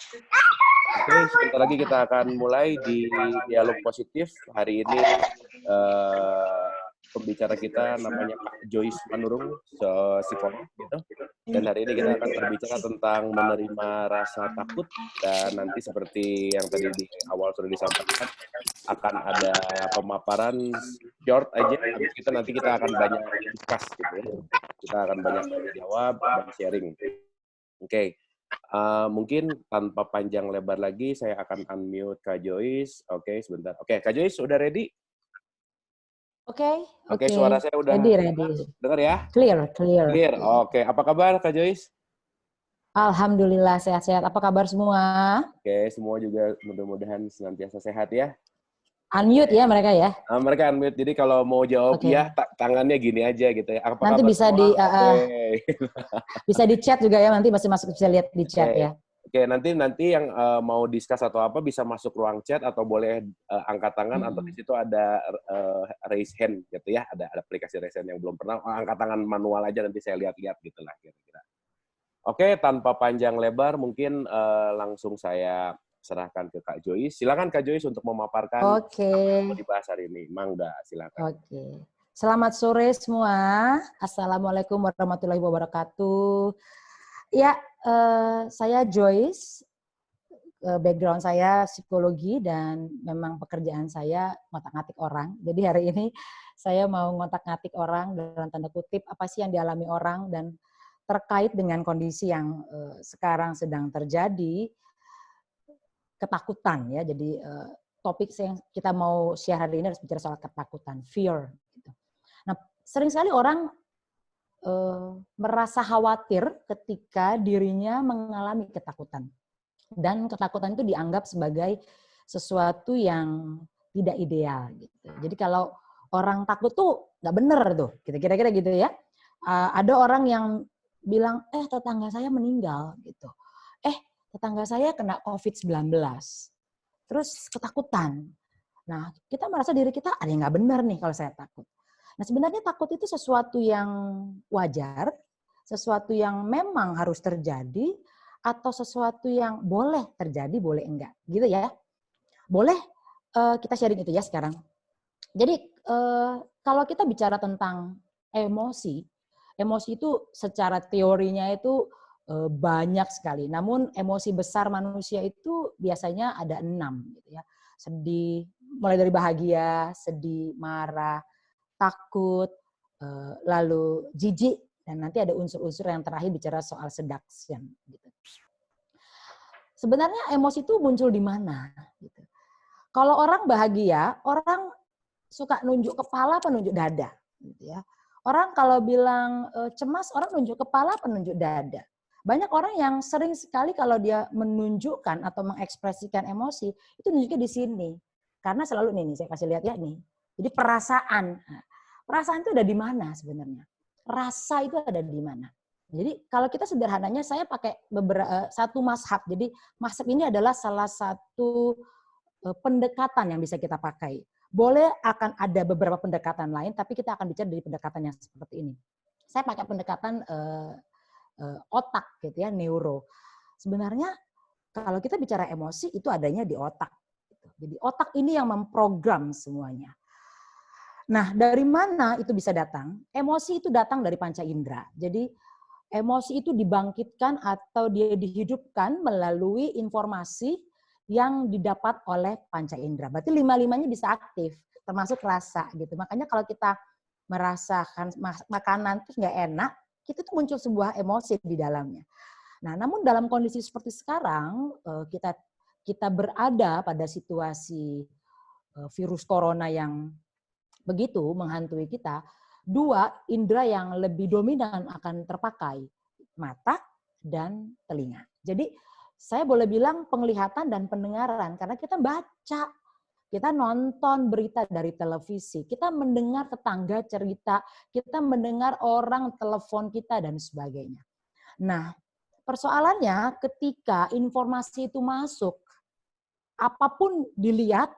Oke, sebentar lagi kita akan mulai di dialog positif. Hari ini pembicara kita namanya Kak Joyce Manurung, psikolog gitu. Dan hari ini kita akan berbicara tentang menerima rasa takut, dan nanti seperti yang tadi di awal sudah disampaikan, akan ada pemaparan short aja. Habis itu nanti kita akan banyak discuss gitu ya. Kita akan banyak jawab dan sharing. Oke. Mungkin tanpa panjang lebar lagi, saya akan unmute Kak Joyce. Oke, sebentar. Oke, Kak Joyce, udah ready? Oke, Oke, suara saya udah ready. dengar ya? Clear. Clear. Oke, apa kabar Kak Joyce? Alhamdulillah sehat-sehat. Apa kabar semua? Oke, semua juga mudah-mudahan senantiasa sehat ya. Unmute ya mereka ya. Mereka unmute, jadi kalau mau jawab iya, tangannya gini aja gitu ya. Apa Nanti kabar bisa semua? bisa di chat juga ya, nanti masih masuk, bisa lihat di chat ya. Oke, nanti yang mau discuss atau apa bisa masuk ruang chat atau boleh angkat tangan, atau di situ ada raise hand gitu ya, ada aplikasi raise hand yang belum pernah, angkat tangan manual aja, nanti saya lihat-lihat gitu lah kira-kira. Oke, tanpa panjang lebar mungkin langsung saya serahkan ke Kak Joyce. Silakan Kak Joyce untuk memaparkan apa yang mau dibahas hari ini. Mangga, silakan. Oke. Selamat sore semua. Assalamualaikum warahmatullahi wabarakatuh. Ya, saya Joyce. Background saya psikologi dan memang pekerjaan saya ngotak-ngatik orang. Jadi hari ini saya mau ngotak-ngatik orang dalam tanda kutip apa sih yang dialami orang, dan terkait dengan kondisi yang sekarang sedang terjadi, ketakutan ya. Jadi topik yang kita mau share hari ini harus bicara soal ketakutan, fear. Gitu. Nah, sering sekali orang merasa khawatir ketika dirinya mengalami ketakutan. Dan ketakutan itu dianggap sebagai sesuatu yang tidak ideal gitu. Jadi kalau orang takut tuh nggak bener tuh, kira-kira gitu ya. Ada orang yang bilang, tetangga saya meninggal gitu. Tetangga saya kena COVID-19. Terus ketakutan. Nah, kita merasa diri kita ada yang nggak benar nih kalau saya takut. Nah, sebenarnya takut itu sesuatu yang wajar, sesuatu yang memang harus terjadi, atau sesuatu yang boleh terjadi, boleh enggak, gitu ya. Boleh kita sharing itu ya sekarang. Jadi kalau kita bicara tentang emosi, emosi itu secara teorinya itu banyak sekali. Namun emosi besar manusia itu biasanya ada 6 gitu ya. Sedih, mulai dari bahagia, sedih, marah, takut, lalu jijik, dan nanti ada unsur-unsur yang terakhir bicara soal seduction gitu. Sebenarnya emosi itu muncul di mana? Gitu. Kalau orang bahagia, orang suka nunjuk kepala apa nunjuk dada? Gitu ya. Orang kalau bilang cemas, orang nunjuk kepala apa nunjuk dada? Banyak orang yang sering sekali kalau dia menunjukkan atau mengekspresikan emosi, itu nunjuknya di sini. Karena selalu nih, saya kasih lihat ya nih. Jadi perasaan. Perasaan itu ada di mana sebenarnya? Rasa itu ada di mana? Jadi kalau kita sederhananya, saya pakai satu mazhab. Jadi mazhab ini adalah salah satu pendekatan yang bisa kita pakai. Boleh akan ada beberapa pendekatan lain, tapi kita akan bicara dari pendekatan yang seperti ini. Saya pakai pendekatan otak gitu ya, neuro. Sebenarnya kalau kita bicara emosi itu adanya di otak. Jadi otak ini yang memprogram semuanya. Nah, dari mana itu bisa datang? Emosi itu datang dari panca indera. Jadi emosi itu dibangkitkan atau dia dihidupkan melalui informasi yang didapat oleh panca indera. Berarti lima-limanya bisa aktif, termasuk rasa gitu. Makanya kalau kita merasakan makanan itu nggak enak, itu tuh muncul sebuah emosi di dalamnya. Nah, namun dalam kondisi seperti sekarang, kita berada pada situasi virus corona yang begitu menghantui kita, dua indera yang lebih dominan akan terpakai, mata dan telinga. Jadi saya boleh bilang penglihatan dan pendengaran, karena kita baca, kita nonton berita dari televisi, kita mendengar tetangga cerita, kita mendengar orang telepon kita dan sebagainya. Nah, persoalannya ketika informasi itu masuk, apapun dilihat,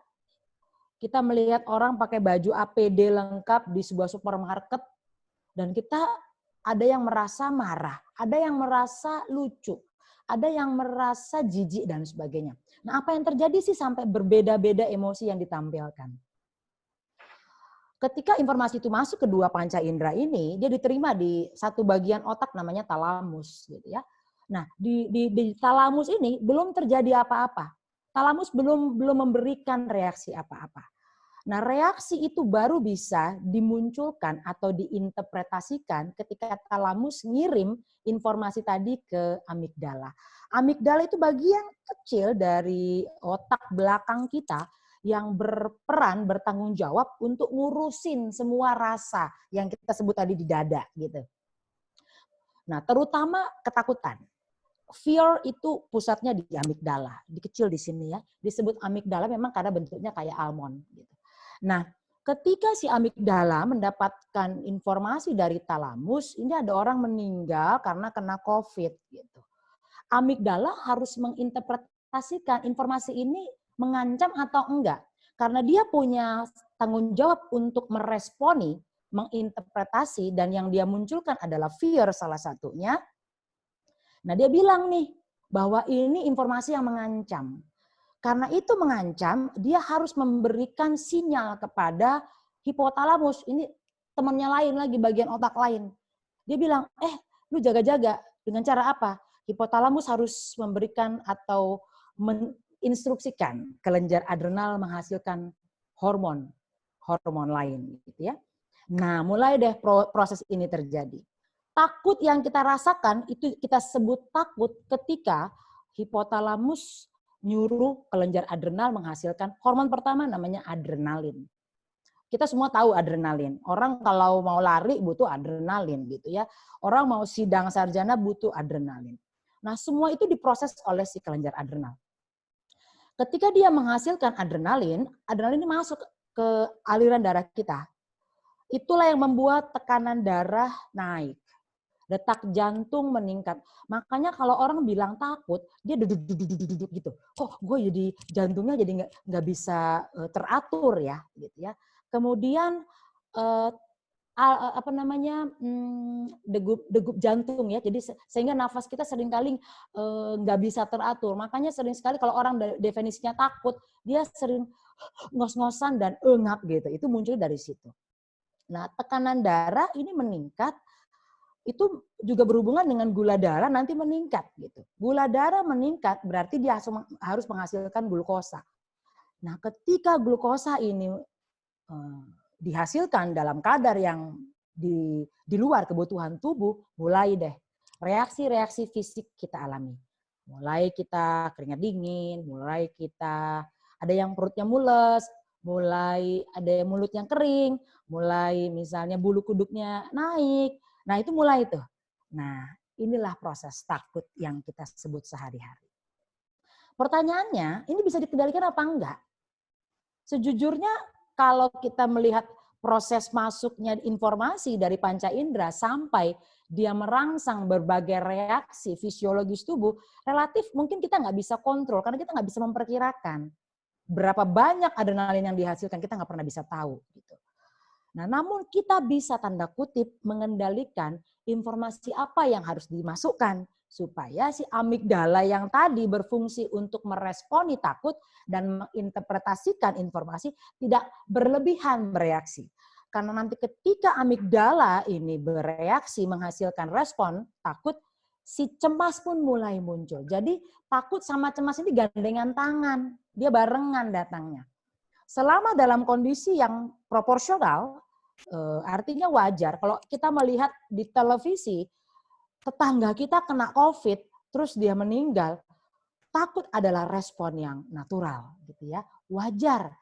kita melihat orang pakai baju APD lengkap di sebuah supermarket, dan kita ada yang merasa marah, ada yang merasa lucu, ada yang merasa jijik dan sebagainya. Nah, apa yang terjadi sih sampai berbeda-beda emosi yang ditampilkan? Ketika informasi itu masuk ke dua panca indera ini, dia diterima di satu bagian otak namanya talamus, gitu ya. Nah, di talamus ini belum terjadi apa-apa. Talamus belum memberikan reaksi apa-apa. Nah, reaksi itu baru bisa dimunculkan atau diinterpretasikan ketika talamus ngirim informasi tadi ke amigdala. Amigdala itu bagian kecil dari otak belakang kita yang berperan, bertanggung jawab untuk ngurusin semua rasa yang kita sebut tadi di dada gitu. Nah, terutama ketakutan. Fear itu pusatnya di amigdala, di kecil di sini ya. Disebut amigdala memang karena bentuknya kayak almond gitu. Nah, ketika si amigdala mendapatkan informasi dari talamus, ini ada orang meninggal karena kena COVID gitu. Amigdala harus menginterpretasikan informasi ini mengancam atau enggak. Karena dia punya tanggung jawab untuk meresponi, menginterpretasi, dan yang dia munculkan adalah fear salah satunya. Nah, dia bilang nih bahwa ini informasi yang mengancam. Karena itu mengancam, dia harus memberikan sinyal kepada hipotalamus. Ini temannya lain lagi, bagian otak lain. Dia bilang, lu jaga-jaga. Dengan cara apa? Hipotalamus harus memberikan atau menginstruksikan kelenjar adrenal menghasilkan hormon lain. Gitu ya. Nah, mulai deh proses ini terjadi. Takut yang kita rasakan itu kita sebut takut ketika hipotalamus nyuruh kelenjar adrenal menghasilkan hormon pertama namanya adrenalin. Kita semua tahu adrenalin. Orang kalau mau lari butuh adrenalin gitu ya. Orang mau sidang sarjana butuh adrenalin. Nah, semua itu diproses oleh si kelenjar adrenal. Ketika dia menghasilkan adrenalin ini masuk ke aliran darah kita. Itulah yang membuat tekanan darah naik. Detak jantung meningkat. Makanya kalau orang bilang takut, dia duduk gitu. Kok gue jadi jantungnya jadi nggak bisa teratur ya, gitu ya. Kemudian degup jantung ya. Jadi sehingga nafas kita seringkali nggak bisa teratur. Makanya sering sekali kalau orang definisinya takut, dia sering ngos-ngosan dan engap gitu. Itu muncul dari situ. Nah, tekanan darah ini meningkat. Itu juga berhubungan dengan gula darah nanti meningkat gitu. Gula darah meningkat berarti dia harus menghasilkan glukosa. Nah, ketika glukosa ini dihasilkan dalam kadar yang di luar kebutuhan tubuh, mulai deh reaksi-reaksi fisik kita alami. Mulai kita keringat dingin, mulai kita ada yang perutnya mules, mulai ada yang mulutnya kering, mulai misalnya bulu kuduknya naik. Nah, itu mulai tuh. Nah, inilah proses takut yang kita sebut sehari-hari. Pertanyaannya, ini bisa dikendalikan apa enggak? Sejujurnya, kalau kita melihat proses masuknya informasi dari panca indera sampai dia merangsang berbagai reaksi fisiologis tubuh, relatif mungkin kita nggak bisa kontrol, karena kita nggak bisa memperkirakan berapa banyak adrenalin yang dihasilkan, kita nggak pernah bisa tahu. Gitu. Nah, namun kita bisa tanda kutip mengendalikan informasi apa yang harus dimasukkan supaya si amigdala yang tadi berfungsi untuk meresponi takut dan menginterpretasikan informasi tidak berlebihan bereaksi. Karena nanti ketika amigdala ini bereaksi menghasilkan respon takut, si cemas pun mulai muncul. Jadi takut sama cemas ini gandengan tangan, dia barengan datangnya. Selama dalam kondisi yang proporsional, artinya wajar. Kalau kita melihat di televisi, tetangga kita kena COVID, terus dia meninggal, takut adalah respon yang natural, gitu ya, wajar.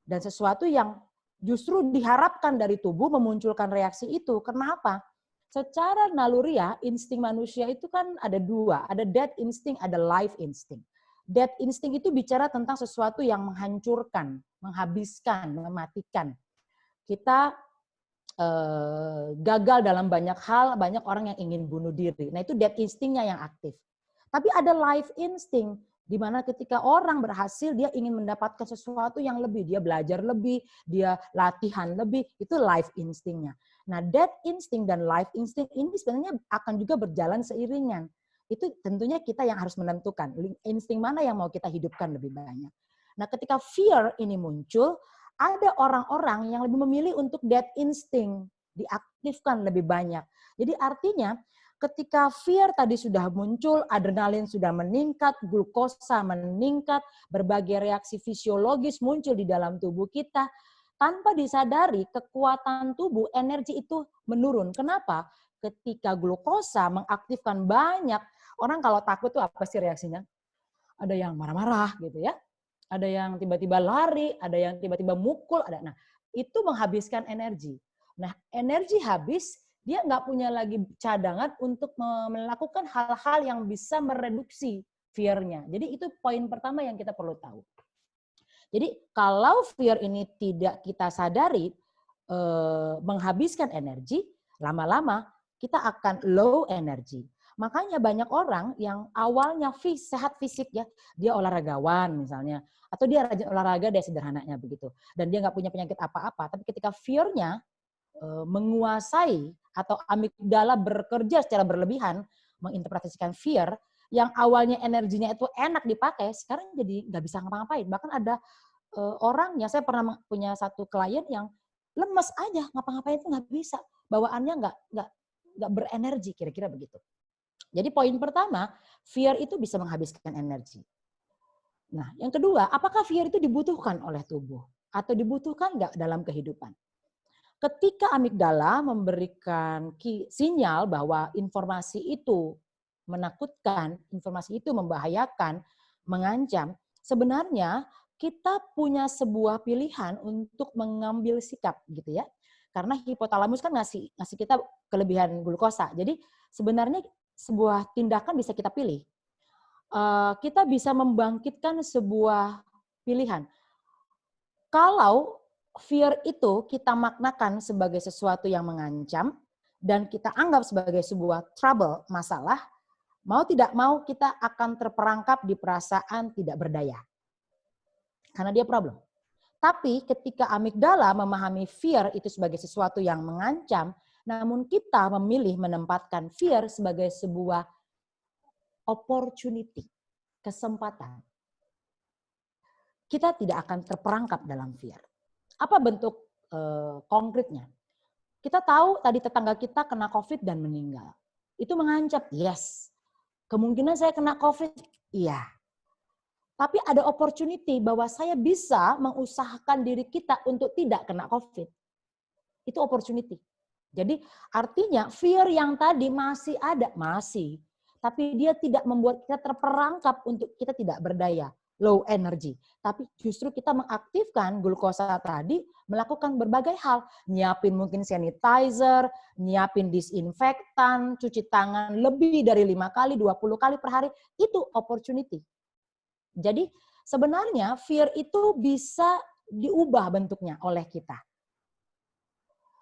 Dan sesuatu yang justru diharapkan dari tubuh memunculkan reaksi itu. Kenapa? Secara naluriah, insting manusia itu kan ada dua, ada death instinct, ada life instinct. Death instinct itu bicara tentang sesuatu yang menghancurkan, menghabiskan, mematikan. Kita gagal dalam banyak hal, banyak orang yang ingin bunuh diri. Nah, itu death instinct-nya yang aktif. Tapi ada life instinct, di mana ketika orang berhasil, dia ingin mendapatkan sesuatu yang lebih. Dia belajar lebih, dia latihan lebih, itu life instinct-nya. Nah, death instinct dan life instinct ini sebenarnya akan juga berjalan seiringan. Itu tentunya kita yang harus menentukan insting mana yang mau kita hidupkan lebih banyak. Nah, ketika fear ini muncul, ada orang-orang yang lebih memilih untuk that instinct diaktifkan lebih banyak. Jadi artinya ketika fear tadi sudah muncul, adrenalin sudah meningkat, glukosa meningkat, berbagai reaksi fisiologis muncul di dalam tubuh kita. Tanpa disadari, kekuatan tubuh, energi itu menurun. Kenapa? Ketika glukosa mengaktifkan banyak, orang kalau takut tuh apa sih reaksinya? Ada yang marah-marah gitu ya. Ada yang tiba-tiba lari, ada yang tiba-tiba mukul, ada. Nah, itu menghabiskan energi. Nah, energi habis, dia nggak punya lagi cadangan untuk melakukan hal-hal yang bisa mereduksi fear-nya. Jadi itu poin pertama yang kita perlu tahu. Jadi kalau fear ini tidak kita sadari menghabiskan energi, lama-lama kita akan low energy. Makanya banyak orang yang awalnya sehat fisik ya, dia olahragawan misalnya, atau dia rajin olahraga deh sederhananya begitu, dan dia nggak punya penyakit apa-apa, tapi ketika fear-nya menguasai atau amigdala bekerja secara berlebihan, menginterpretasikan fear, yang awalnya energinya itu enak dipakai, sekarang jadi nggak bisa ngapa-ngapain. Bahkan ada orang yang saya pernah punya satu klien yang lemes aja, ngapa-ngapain itu nggak bisa, bawaannya nggak berenergi, kira-kira begitu. Jadi poin pertama, fear itu bisa menghabiskan energi. Nah, yang kedua, apakah fear itu dibutuhkan oleh tubuh atau dibutuhkan nggak dalam kehidupan? Ketika amigdala memberikan sinyal bahwa informasi itu menakutkan, informasi itu membahayakan, mengancam, sebenarnya kita punya sebuah pilihan untuk mengambil sikap gitu ya. Karena hipotalamus kan ngasih kita kelebihan glukosa. Jadi sebenarnya sebuah tindakan bisa kita pilih. Kita bisa membangkitkan sebuah pilihan. Kalau fear itu kita maknakan sebagai sesuatu yang mengancam dan kita anggap sebagai sebuah trouble, masalah, mau tidak mau kita akan terperangkap di perasaan tidak berdaya. Karena dia problem. Tapi ketika amigdala memahami fear itu sebagai sesuatu yang mengancam, namun kita memilih menempatkan fear sebagai sebuah opportunity, kesempatan. Kita tidak akan terperangkap dalam fear. Apa bentuk konkretnya? Kita tahu tadi tetangga kita kena COVID dan meninggal. Itu mengancam, yes. Kemungkinan saya kena COVID, iya. Tapi ada opportunity bahwa saya bisa mengusahakan diri kita untuk tidak kena COVID. Itu opportunity. Jadi artinya fear yang tadi masih ada, masih. Tapi dia tidak membuat kita terperangkap untuk kita tidak berdaya, low energy. Tapi justru kita mengaktifkan glukosa tadi, melakukan berbagai hal. Nyiapin mungkin sanitizer, nyiapin disinfektan, cuci tangan lebih dari 5 kali, 20 kali per hari. Itu opportunity. Jadi sebenarnya fear itu bisa diubah bentuknya oleh kita.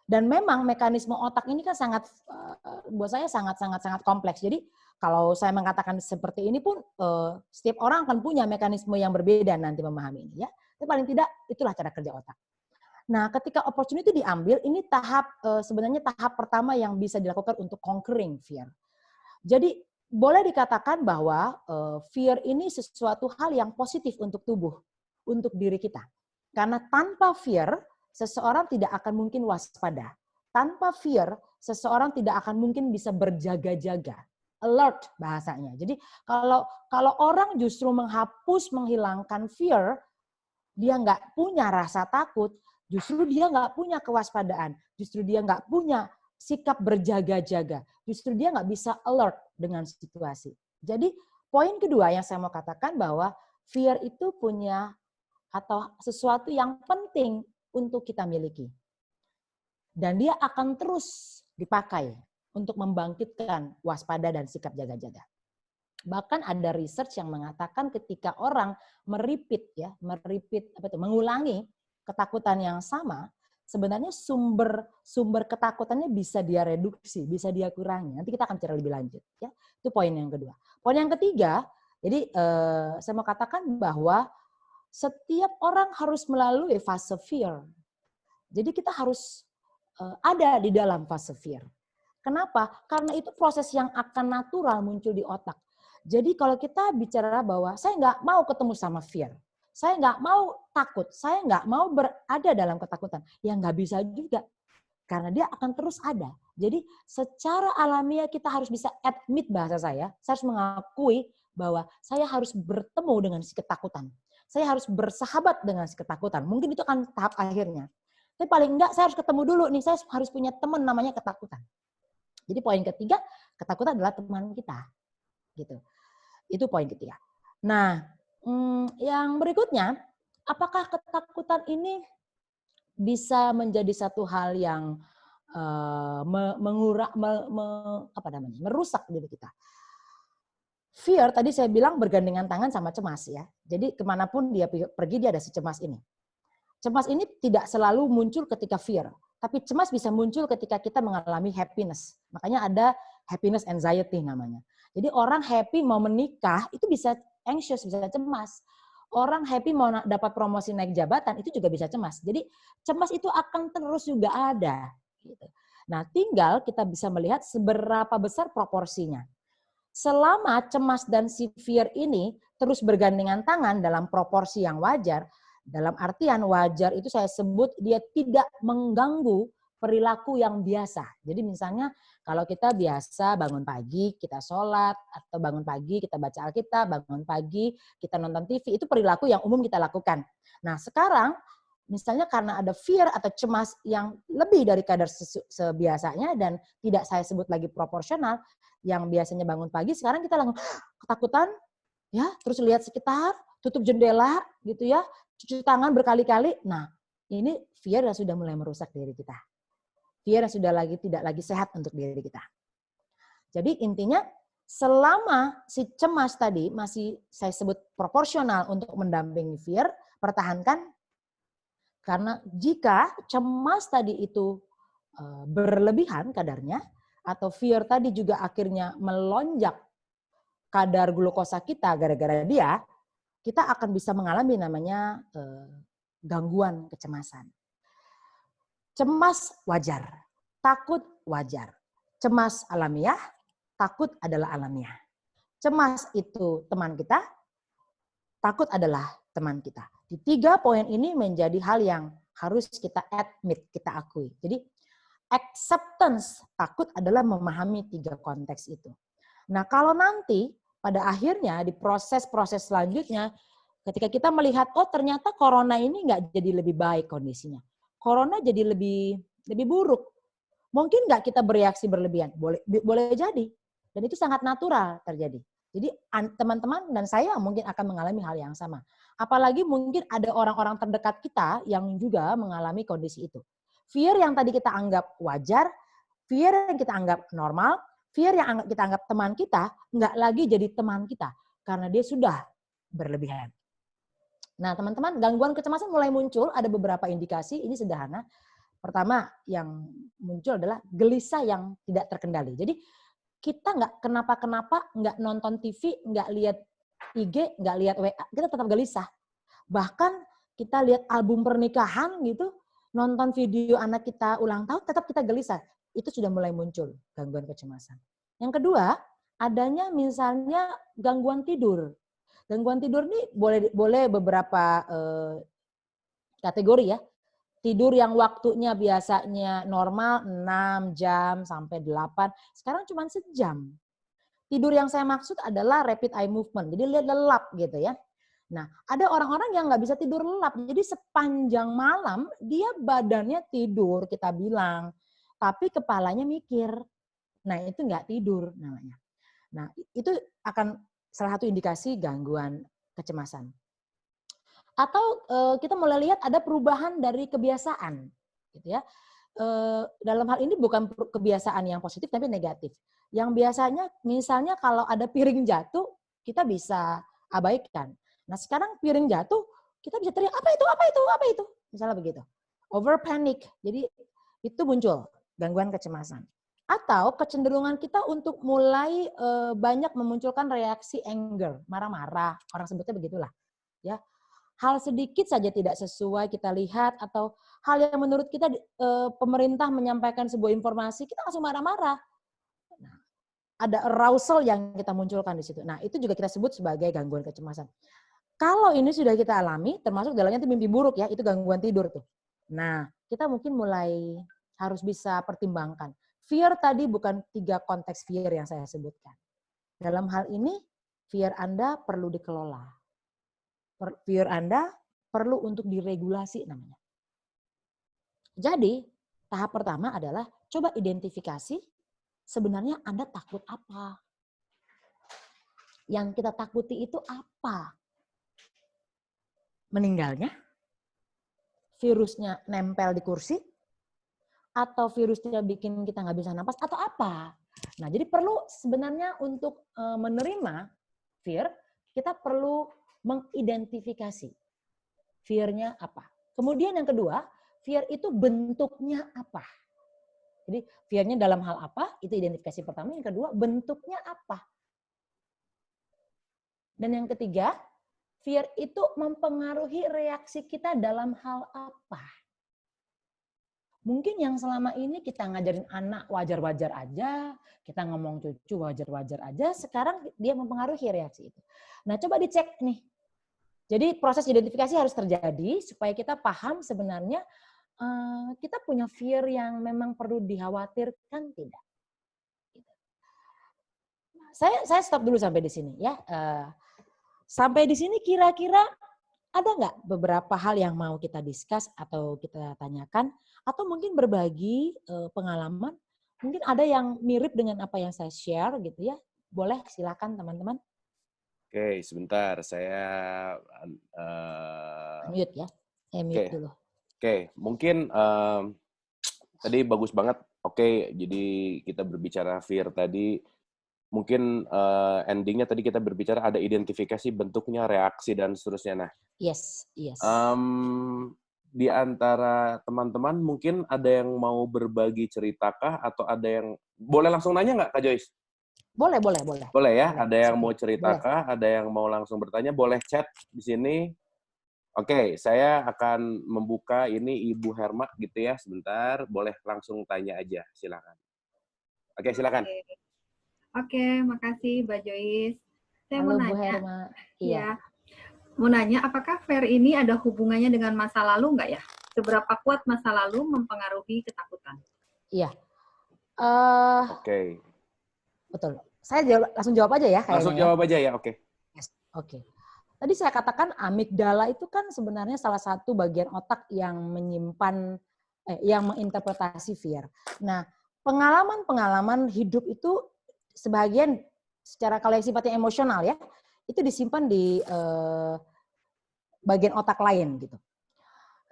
Dan memang mekanisme otak ini kan sangat, buat saya sangat kompleks. Jadi kalau saya mengatakan seperti ini pun, setiap orang akan punya mekanisme yang berbeda nanti memahami ini ya. Tapi paling tidak itulah cara kerja otak. Nah, ketika opportunity diambil, ini sebenarnya tahap pertama yang bisa dilakukan untuk conquering fear. Jadi boleh dikatakan bahwa fear ini sesuatu hal yang positif untuk tubuh, untuk diri kita. Karena tanpa fear, seseorang tidak akan mungkin waspada. Tanpa fear, seseorang tidak akan mungkin bisa berjaga-jaga. Alert bahasanya. Jadi kalau orang justru menghilangkan fear, dia nggak punya rasa takut, justru dia nggak punya kewaspadaan, justru dia nggak punya sikap berjaga-jaga, justru dia nggak bisa alert dengan situasi. Jadi poin kedua yang saya mau katakan bahwa fear itu punya atau sesuatu yang penting untuk kita miliki. Dan dia akan terus dipakai untuk membangkitkan waspada dan sikap jaga-jaga. Bahkan ada research yang mengatakan ketika orang mengulangi ketakutan yang sama, sebenarnya sumber ketakutannya bisa dia reduksi, bisa dia kurangi. Nanti kita akan bicara lebih lanjut. Ya, itu poin yang kedua. Poin yang ketiga, jadi saya mau katakan bahwa setiap orang harus melalui fase fear. Jadi kita harus ada di dalam fase fear. Kenapa? Karena itu proses yang akan natural muncul di otak. Jadi kalau kita bicara bahwa saya nggak mau ketemu sama fear, saya nggak mau takut, saya nggak mau berada dalam ketakutan, ya nggak bisa juga. Karena dia akan terus ada. Jadi secara alamiah kita harus bisa admit bahasa saya harus mengakui bahwa saya harus bertemu dengan si ketakutan. Saya harus bersahabat dengan si ketakutan. Mungkin itu akan tahap akhirnya. Tapi paling enggak saya harus ketemu dulu nih, saya harus punya teman namanya ketakutan. Jadi poin ketiga, ketakutan adalah teman kita. Gitu. Itu poin ketiga. Nah, yang berikutnya, apakah ketakutan ini bisa menjadi satu hal yang merusak diri kita? Fear tadi saya bilang bergandengan tangan sama cemas ya. Jadi kemanapun dia pergi dia ada si cemas ini. Cemas ini tidak selalu muncul ketika fear, tapi cemas bisa muncul ketika kita mengalami happiness. Makanya ada happiness anxiety namanya. Jadi orang happy mau menikah itu bisa anxious, bisa cemas. Orang happy mau dapat promosi naik jabatan itu juga bisa cemas. Jadi cemas itu akan terus juga ada. Nah, tinggal kita bisa melihat seberapa besar proporsinya. Selama cemas dan si fear ini terus bergandengan tangan dalam proporsi yang wajar, dalam artian wajar itu saya sebut dia tidak mengganggu perilaku yang biasa. Jadi misalnya kalau kita biasa bangun pagi, kita sholat, atau bangun pagi kita baca Alkitab, bangun pagi kita nonton TV, itu perilaku yang umum kita lakukan. Nah sekarang misalnya karena ada fear atau cemas yang lebih dari kadar sebiasanya dan tidak saya sebut lagi proporsional, yang biasanya bangun pagi sekarang kita langsung ketakutan, ya terus lihat sekitar, tutup jendela gitu ya, cuci tangan berkali-kali. Nah, ini fear yang sudah mulai merusak diri kita. Fear yang sudah tidak lagi sehat untuk diri kita. Jadi intinya selama si cemas tadi masih saya sebut proporsional untuk mendampingi fear, pertahankan. Karena jika cemas tadi itu berlebihan kadarnya, atau fear tadi juga akhirnya melonjak kadar glukosa kita gara-gara dia, kita akan bisa mengalami namanya gangguan kecemasan. Cemas wajar, takut wajar. Cemas alamiah, takut adalah alamiah. Cemas itu teman kita, takut adalah teman kita. Di 3 poin ini menjadi hal yang harus kita admit, kita akui. Jadi acceptance takut adalah memahami 3 konteks itu. Nah kalau nanti pada akhirnya di proses-proses selanjutnya, ketika kita melihat, oh ternyata corona ini nggak jadi lebih baik kondisinya. Corona jadi lebih buruk. Mungkin nggak kita bereaksi berlebihan? Boleh jadi. Dan itu sangat natural terjadi. Jadi teman-teman dan saya mungkin akan mengalami hal yang sama. Apalagi mungkin ada orang-orang terdekat kita yang juga mengalami kondisi itu. Fear yang tadi kita anggap wajar, fear yang kita anggap normal, fear yang kita anggap teman kita, nggak lagi jadi teman kita. Karena dia sudah berlebihan. Nah teman-teman, gangguan kecemasan mulai muncul, ada beberapa indikasi, ini sederhana. Pertama yang muncul adalah gelisah yang tidak terkendali. Jadi kita nggak kenapa-kenapa, nggak nonton TV, nggak lihat IG, nggak lihat WA, kita tetap gelisah. Bahkan kita lihat album pernikahan gitu, nonton video anak kita ulang tahun, tetap kita gelisah. Itu sudah mulai muncul gangguan kecemasan. Yang kedua, adanya misalnya gangguan tidur. Gangguan tidur ini boleh beberapa kategori ya. Tidur yang waktunya biasanya normal 6 jam sampai 8, sekarang cuma sejam. Tidur yang saya maksud adalah rapid eye movement, jadi lihat lelap gitu ya. Nah, ada orang-orang yang nggak bisa tidur lelap, jadi sepanjang malam dia badannya tidur, kita bilang, tapi kepalanya mikir. Nah, itu nggak tidur namanya. Nah, itu akan salah satu indikasi gangguan kecemasan. Atau kita mulai lihat ada perubahan dari kebiasaan, gitu ya. Dalam hal ini bukan kebiasaan yang positif tapi negatif. Yang biasanya misalnya kalau ada piring jatuh, kita bisa abaikan. Nah sekarang piring jatuh, kita bisa teriak, apa itu, apa itu, apa itu. Misalnya begitu. Over panic, jadi itu muncul gangguan kecemasan. Atau kecenderungan kita untuk mulai banyak memunculkan reaksi anger, marah-marah, orang sebutnya begitulah. Ya, hal sedikit saja tidak sesuai kita lihat atau hal yang menurut kita pemerintah menyampaikan sebuah informasi, kita langsung marah-marah. ada arousal yang kita munculkan di situ. Nah, itu juga kita sebut sebagai gangguan kecemasan. Kalau ini sudah kita alami, termasuk dalamnya itu mimpi buruk ya, itu gangguan tidur tuh. Nah, kita mungkin mulai harus bisa pertimbangkan. Fear tadi bukan 3 konteks fear yang saya sebutkan. Dalam hal ini, fear Anda perlu dikelola. Fear Anda perlu untuk diregulasi namanya. Jadi, tahap pertama adalah coba identifikasi sebenarnya Anda takut apa. Yang kita takuti itu apa? Meninggalnya? Virusnya nempel di kursi? Atau virusnya bikin kita nggak bisa napas? Atau apa? Nah, jadi perlu sebenarnya untuk menerima fear, kita perlu mengidentifikasi fear-nya apa. Kemudian yang kedua, fear itu bentuknya apa. Jadi fear-nya dalam hal apa, itu identifikasi pertama. Yang kedua, bentuknya apa. Dan yang ketiga, fear itu mempengaruhi reaksi kita dalam hal apa. Mungkin yang selama ini kita ngajarin anak wajar-wajar aja, kita ngomong cucu wajar-wajar aja, sekarang dia mempengaruhi reaksi itu. Nah, coba dicek nih. Jadi proses identifikasi harus terjadi supaya kita paham sebenarnya kita punya fear yang memang perlu dikhawatirkan tidak. Saya stop dulu sampai di sini ya. Sampai di sini kira-kira ada nggak beberapa hal yang mau kita discuss atau kita tanyakan? Atau mungkin berbagi pengalaman, mungkin ada yang mirip dengan apa yang saya share gitu ya. Boleh silakan teman-teman. Oke, sebentar. Saya Mute ya. Mute dulu. Oke, mungkin tadi bagus banget. Oke, jadi kita berbicara fear tadi. Mungkin endingnya tadi kita berbicara ada identifikasi bentuknya, reaksi, dan seterusnya. Nah, yes. Di antara teman-teman mungkin ada yang mau berbagi ceritakah atau ada yang boleh langsung nanya nggak Kak Joyce? Boleh. Boleh ya, ada yang mau ceritakah, ada yang mau langsung bertanya, boleh chat di sini. Oke, saya akan membuka ini Ibu Herma gitu ya, sebentar, boleh langsung tanya aja, silakan. Oke, silakan. Oke, makasih Mbak Joyce. Saya Halo mau nanya, Bu Herma. Iya. Mau nanya, apakah fear ini ada hubungannya dengan masa lalu nggak ya? Seberapa kuat masa lalu mempengaruhi ketakutan? Iya. Oke. Betul. Saya langsung jawab aja ya kayaknya. Langsung jawab aja ya, oke. Yes. Oke. Tadi saya katakan amigdala itu kan sebenarnya salah satu bagian otak yang menyimpan, yang menginterpretasi fear. Nah, pengalaman-pengalaman hidup itu sebagian secara kalau yang sifatnya emosional ya, itu disimpan di bagian otak lain gitu.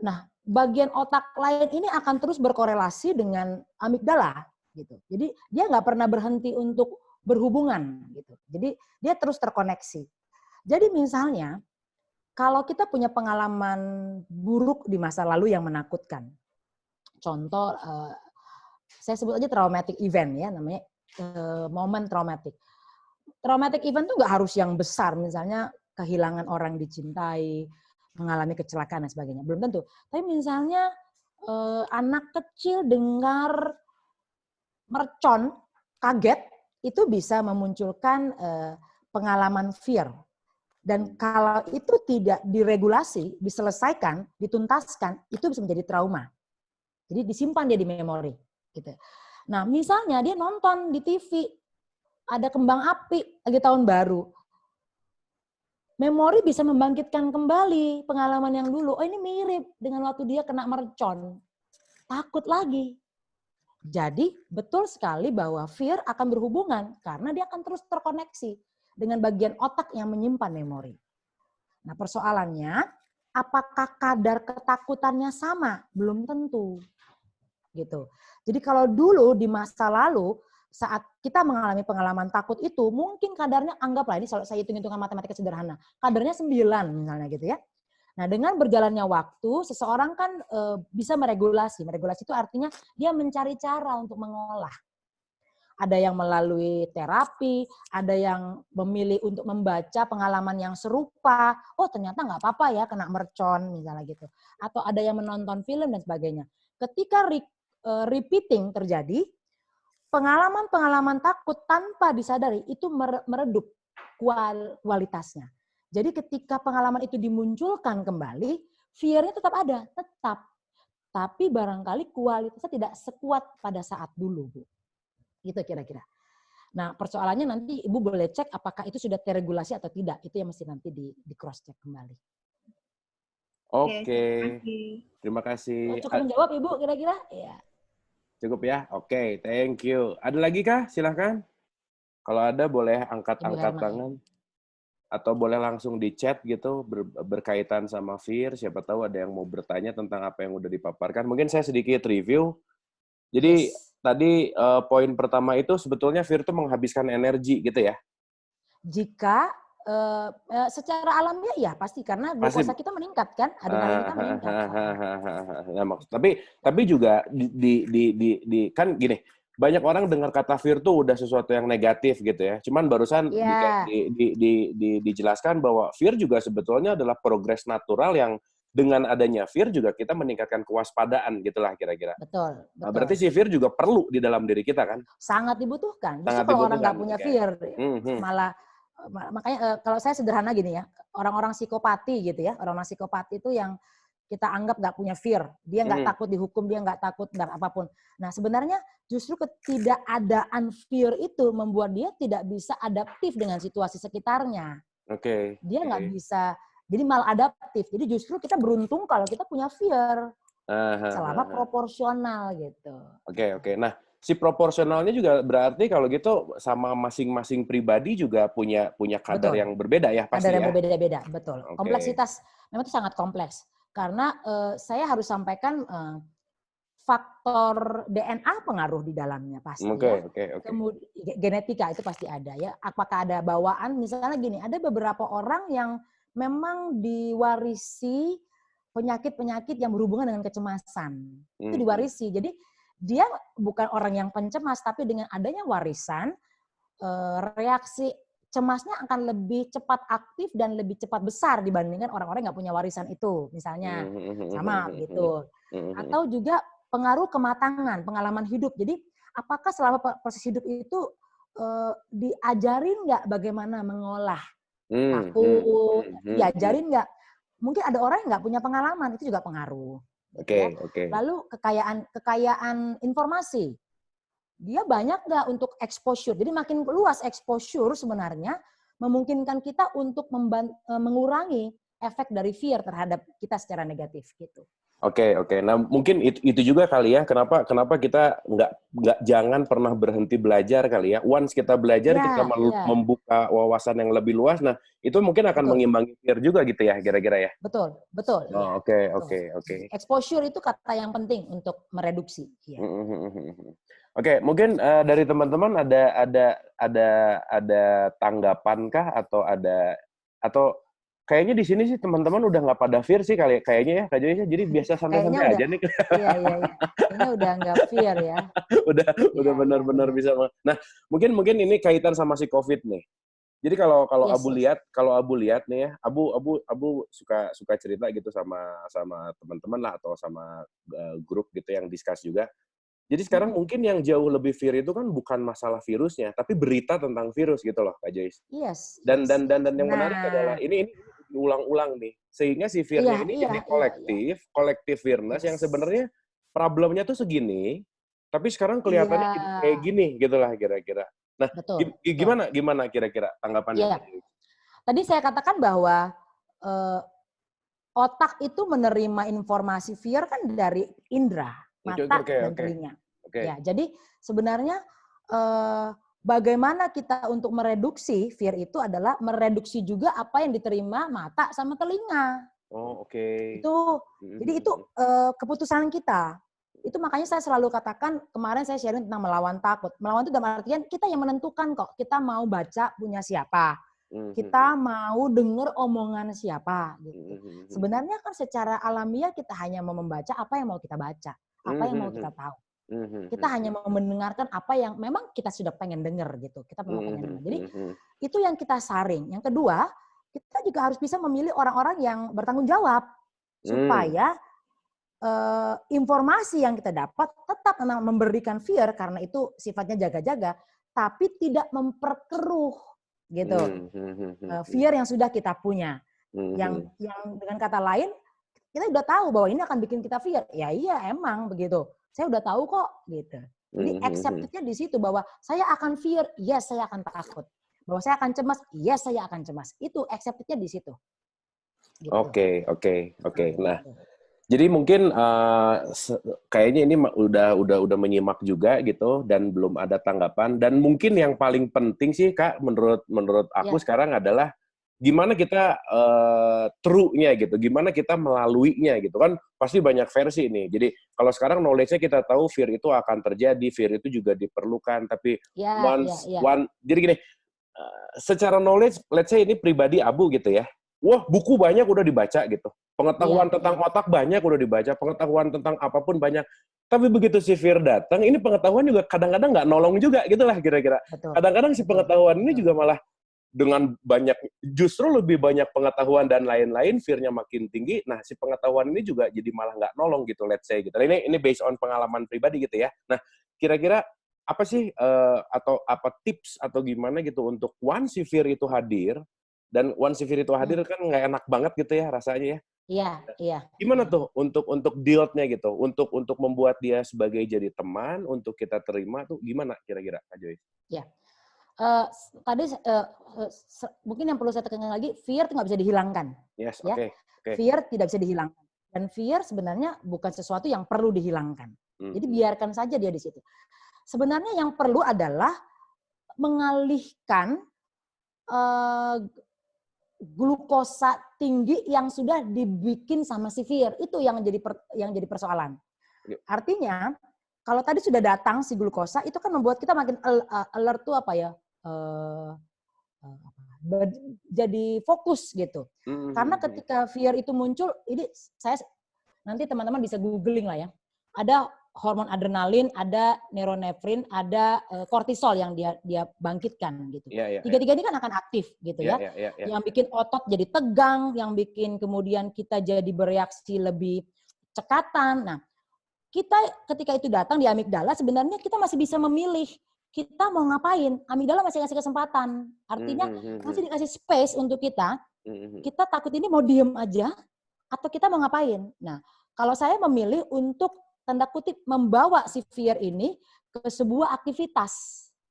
Nah, bagian otak lain ini akan terus berkorelasi dengan amigdala gitu. Jadi dia nggak pernah berhenti untuk berhubungan gitu. Jadi dia terus terkoneksi. Jadi misalnya kalau kita punya pengalaman buruk di masa lalu yang menakutkan, contoh saya sebut aja traumatic event ya, namanya momen traumatic. Traumatic event tuh nggak harus yang besar, misalnya kehilangan orang dicintai, mengalami kecelakaan dan sebagainya, belum tentu. Tapi misalnya anak kecil dengar mercon, kaget, itu bisa memunculkan pengalaman fear. Dan kalau itu tidak diregulasi, diselesaikan, dituntaskan, itu bisa menjadi trauma. Jadi disimpan dia di memori. Gitu. Nah, misalnya dia nonton di TV, ada kembang api lagi tahun baru. Memori bisa membangkitkan kembali pengalaman yang dulu. Oh, ini mirip dengan waktu dia kena mercon. Takut lagi. Jadi betul sekali bahwa fear akan berhubungan karena dia akan terus terkoneksi dengan bagian otak yang menyimpan memori. Nah, persoalannya, apakah kadar ketakutannya sama? Belum tentu. Gitu. Jadi kalau dulu di masa lalu saat kita mengalami pengalaman takut itu mungkin kadarnya anggaplah ini kalau saya hitung-hitungan matematika sederhana, kadarnya 9 misalnya gitu ya. Nah, dengan berjalannya waktu seseorang kan bisa meregulasi. Meregulasi itu artinya dia mencari cara untuk mengolah. Ada yang melalui terapi, ada yang memilih untuk membaca pengalaman yang serupa. Oh, ternyata nggak apa-apa ya kena mercon misalnya gitu. Atau ada yang menonton film dan sebagainya. Ketika repeating terjadi, pengalaman-pengalaman takut tanpa disadari itu meredup kualitasnya. Jadi ketika pengalaman itu dimunculkan kembali, fear-nya tetap ada, tetap. Tapi barangkali kualitasnya tidak sekuat pada saat dulu, Bu. Gitu kira-kira. Nah, persoalannya nanti Ibu boleh cek apakah itu sudah terregulasi atau tidak. Itu yang mesti nanti di cross check kembali. Oke. Terima kasih. Cukup menjawab Ibu kira-kira? Ya. Cukup ya? Oke, thank you. Ada lagi kah? Silahkan. Kalau ada boleh angkat-angkat tangan. Atau boleh langsung di chat gitu berkaitan sama fear. Siapa tahu ada yang mau bertanya tentang apa yang udah dipaparkan. Mungkin saya sedikit review. Jadi tadi poin pertama itu sebetulnya fear itu menghabiskan energi gitu ya? Jika secara alamiah ya pasti karena glukosa kita meningkat kan, adrenalin kita meningkat. Ya, tapi juga kan gini, banyak orang dengar kata fear tuh udah sesuatu yang negatif gitu ya. Cuman barusan dijelaskan bahwa fear juga sebetulnya adalah progres natural yang dengan adanya fear juga kita meningkatkan kewaspadaan gitulah kira-kira. Betul. Nah, berarti si fear juga perlu di dalam diri kita kan? Sangat dibutuhkan. Justru kalau orang nggak punya fear, malah makanya kalau saya sederhana gini ya, orang-orang psikopati gitu ya, orang-orang psikopati itu yang kita anggap nggak punya fear, dia nggak takut dihukum, dia nggak takut dan apapun. Nah sebenarnya justru ketidakadaan fear itu membuat dia tidak bisa adaptif dengan situasi sekitarnya. Dia nggak bisa, jadi maladaptif. Jadi justru kita beruntung kalau kita punya fear, selama proporsional gitu. Oke. Nah, si proporsionalnya juga berarti kalau gitu sama masing-masing pribadi juga punya kadar yang berbeda ya pasti ya? Kadar yang berbeda-beda, betul. Kompleksitas memang itu sangat kompleks. Karena saya harus sampaikan faktor DNA pengaruh di dalamnya pasti ya. Kemudian genetika itu pasti ada ya. Apakah ada bawaan? Misalnya gini, ada beberapa orang yang memang diwarisi penyakit-penyakit yang berhubungan dengan kecemasan. Itu diwarisi. Jadi dia bukan orang yang pencemas, tapi dengan adanya warisan, reaksi cemasnya akan lebih cepat aktif dan lebih cepat besar dibandingkan orang-orang yang nggak punya warisan itu, misalnya. Sama gitu. Atau juga pengaruh kematangan, pengalaman hidup. Jadi apakah selama proses hidup itu diajarin nggak bagaimana mengolah takut, diajarin nggak? Mungkin ada orang yang nggak punya pengalaman, itu juga pengaruh. Lalu kekayaan informasi. Dia banyak nggak untuk exposure. Jadi makin luas exposure sebenarnya memungkinkan kita untuk mengurangi efek dari fear terhadap kita secara negatif gitu. Oke. Nah mungkin itu juga kali ya kenapa kita nggak jangan pernah berhenti belajar kali ya. Once kita belajar kita membuka wawasan yang lebih luas. Nah itu mungkin akan mengimbangi fear juga gitu ya kira-kira ya. Betul. Oke. Exposure itu kata yang penting untuk mereduksi. Ya. Oke, mungkin dari teman-teman ada tanggapan kah atau kayaknya di sini sih teman-teman udah nggak pada fear sih kayaknya ya Kak Joyce, jadi biasa santai-santai aja nih. Iya. Kayaknya udah nggak fear ya. udah benar-benar bisa. Nah, mungkin ini kaitan sama si COVID nih. Jadi kalau Abu lihat nih ya, Abu suka cerita gitu sama teman-teman lah atau sama grup gitu yang discuss juga. Jadi sekarang mungkin yang jauh lebih fear itu kan bukan masalah virusnya, tapi berita tentang virus gitu loh, Kak Joyce. Dan yang menarik adalah ini diulang-ulang nih, sehingga si fear-nya ini jadi kolektif fearness yang sebenarnya problemnya tuh segini, tapi sekarang kelihatannya kayak gini gitulah kira-kira. Nah, gimana kira-kira tanggapannya? Tadi saya katakan bahwa otak itu menerima informasi fear kan dari indera. Mata dan telinga. Ya, jadi sebenarnya bagaimana kita untuk mereduksi fear itu adalah mereduksi juga apa yang diterima mata sama telinga. Jadi itu keputusan kita. Itu makanya saya selalu katakan kemarin saya sharing tentang melawan takut. Melawan itu dalam artian kita yang menentukan kok kita mau baca punya siapa. Kita mau dengar omongan siapa gitu. Sebenarnya kan secara alamiah kita hanya mau membaca apa yang mau kita baca. Apa yang mau kita tahu. Kita hanya mau mendengarkan apa yang memang kita sudah pengen dengar gitu. Kita memang pengen dengar. Jadi itu yang kita saring. Yang kedua, kita juga harus bisa memilih orang-orang yang bertanggung jawab supaya informasi yang kita dapat tetap memang memberikan fear karena itu sifatnya jaga-jaga, tapi tidak memperkeruh gitu. Fear yang sudah kita punya, yang dengan kata lain kita udah tahu bahwa ini akan bikin kita fear. Ya iya emang begitu. Saya udah tahu kok gitu. Jadi accepted-nya di situ bahwa saya akan fear, yes saya akan takut. Bahwa saya akan cemas, yes saya akan cemas. Itu accepted-nya di situ. Gitu. Oke. Nah, jadi mungkin kayaknya ini udah menyimak juga gitu dan belum ada tanggapan, dan mungkin yang paling penting sih Kak menurut aku sekarang adalah gimana kita true-nya gitu, gimana kita melaluinya gitu kan, pasti banyak versi nih. Jadi kalau sekarang knowledge-nya kita tahu fear itu akan terjadi, fear itu juga diperlukan, tapi jadi gini, secara knowledge, let's say ini pribadi Abu gitu ya, wah buku banyak udah dibaca gitu, pengetahuan tentang otak banyak udah dibaca, pengetahuan tentang apapun banyak, tapi begitu si fear datang, ini pengetahuan juga kadang-kadang nggak nolong juga gitulah kira-kira. Kadang-kadang si pengetahuan ini juga malah dengan banyak, justru lebih banyak pengetahuan dan lain-lain, fear-nya makin tinggi. Nah, si pengetahuan ini juga jadi malah nggak nolong gitu, let's say gitu. Ini based on pengalaman pribadi gitu ya. Nah, kira-kira apa sih atau apa tips atau gimana gitu untuk once si fear itu hadir, dan once si fear itu hadir kan nggak enak banget gitu ya rasanya ya. Iya. Gimana tuh untuk deal-nya gitu, untuk membuat dia sebagai jadi teman, untuk kita terima tuh gimana kira-kira Kak Joyce? Ya. Tadi mungkin yang perlu saya tekankan lagi, fear itu nggak bisa dihilangkan. Yes, ya. Fear tidak bisa dihilangkan. Dan fear sebenarnya bukan sesuatu yang perlu dihilangkan. Jadi biarkan saja dia di situ. Sebenarnya yang perlu adalah mengalihkan glukosa tinggi yang sudah dibikin sama si fear. Itu yang jadi persoalan. Artinya, kalau tadi sudah datang si glukosa, itu kan membuat kita makin alert tuh apa ya? Jadi fokus gitu. Karena ketika fear itu muncul, ini nanti teman-teman bisa googling lah ya. Ada hormon adrenalin, ada neuroneprin, ada kortisol yang dia bangkitkan gitu. Tiga-tiga ini kan akan aktif gitu ya. Yang bikin otot jadi tegang, yang bikin kemudian kita jadi bereaksi lebih cekatan. Nah, kita ketika itu datang di amigdala, sebenarnya kita masih bisa memilih kita mau ngapain. Amigdala masih kasih kesempatan. Artinya masih dikasih space untuk kita. Kita takut ini mau diem aja atau kita mau ngapain. Nah, kalau saya memilih untuk tanda kutip membawa si fear ini ke sebuah aktivitas